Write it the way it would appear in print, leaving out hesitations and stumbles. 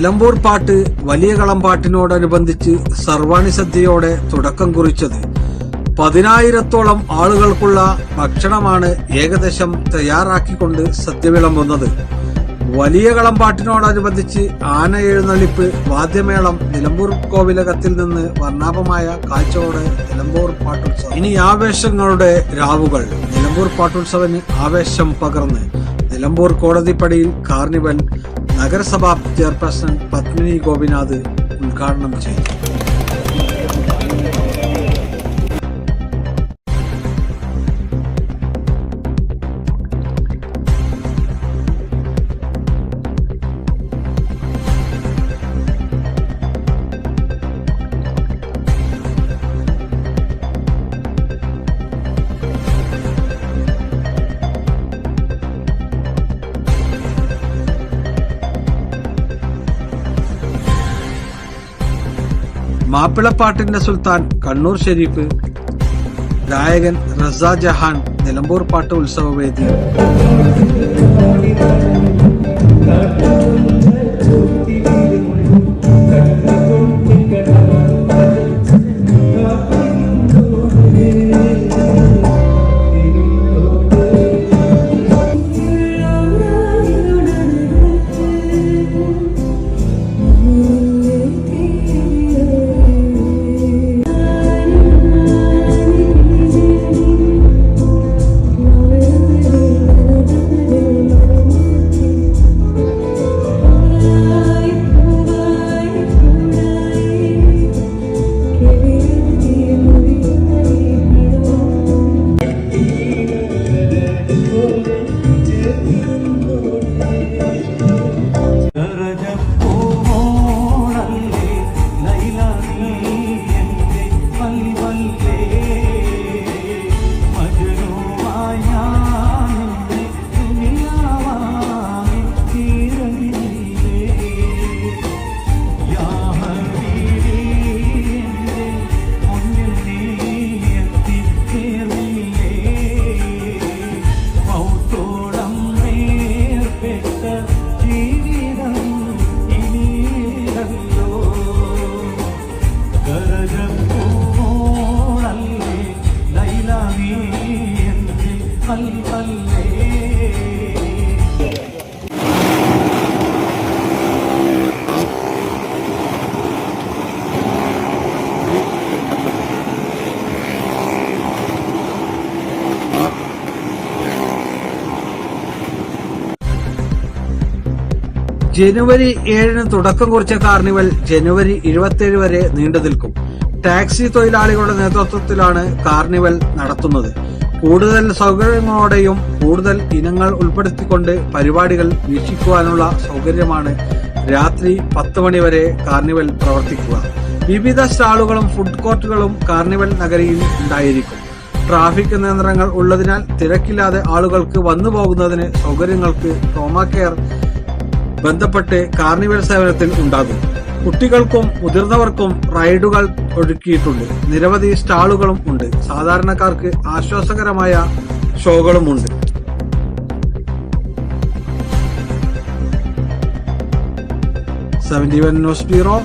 നിലമ്പൂർ പാട്ട് വലിയ കളംപാട്ടിനോടനുബന്ധിച്ച് സർവാണി സദ്യയോടെ തുടക്കം കുറിച്ചത് 10,000-ഓളം ആളുകൾക്കുള്ള ഭക്ഷണമാണ് ഏകദേശം തയ്യാറാക്കിക്കൊണ്ട് സദ്യ വിളമ്പുന്നത്. വലിയ കളംപാട്ടിനോടനുബന്ധിച്ച് ആന എഴുന്നള്ളിപ്പ്, വാദ്യമേളം, നിലമ്പൂർ കോവിലകത്തിൽ നിന്ന് വർണ്ണാഭമായ കാഴ്ചയോടെ നിലമ്പൂർ പാട്ടുത്സവം. ഇനി ആവേശങ്ങളുടെ രാവുകൾ. നിലമ്പൂർ പാട്ടുത്സവന് ആവേശം പകർന്ന് നിലമ്പൂർ കോടതിപ്പടിയിൽ കാർണിവൽ നഗരസഭാ ചെയർപേഴ്സൺ പത്മിനി ഗോപിനാഥ് ഉദ്ഘാടനം ചെയ്തു. മാപ്പിളപ്പാട്ടിന്റെ സുൽത്താൻ കണ്ണൂർ ഷെരീഫ്, ഗായകൻ റസ ജഹാൻ നിലമ്പൂർ പാട്ട് ഉത്സവ വേദി. ജനുവരി 7-ന് തുടക്കം കുറിച്ച കാർണിവൽ ജനുവരി 27 വരെ നീണ്ടു നിൽക്കും. ടാക്സി തൊഴിലാളികളുടെ നേതൃത്വത്തിലാണ് കാർണിവൽ നടത്തുന്നത്. കൂടുതൽ സൗകര്യങ്ങളോടെയും കൂടുതൽ ഇനങ്ങൾ ഉൾപ്പെടുത്തിക്കൊണ്ട് പരിപാടികൾ വീക്ഷിക്കുവാനുള്ള സൗകര്യമാണ് രാത്രി 10 മണി വരെ കാർണിവൽ പ്രവർത്തിക്കുക. വിവിധ സ്റ്റാളുകളും ഫുഡ് കോർട്ടുകളും കാർണിവൽ നഗരിയിൽ ഉണ്ടായിരിക്കും. ട്രാഫിക് നിയന്ത്രണങ്ങൾ ഉള്ളതിനാൽ തിരക്കില്ലാതെ ആളുകൾക്ക് വന്നു പോകുന്നതിന് സൗകര്യങ്ങൾക്ക് ട്രോമാ കെയർ ബന്ധപ്പെട്ട് കാർണിവൽ സേവനത്തിൽ ഉണ്ടാകും. കുട്ടികൾക്കും മുതിർന്നവർക്കും റൈഡുകൾ ഒരുക്കിയിട്ടുണ്ട്. നിരവധി സ്റ്റാളുകളും ഉണ്ട്. സാധാരണക്കാർക്ക് ആശ്വാസകരമായ ഷോകളുമുണ്ട്. 71 ന്യൂസ് ബ്യൂറോ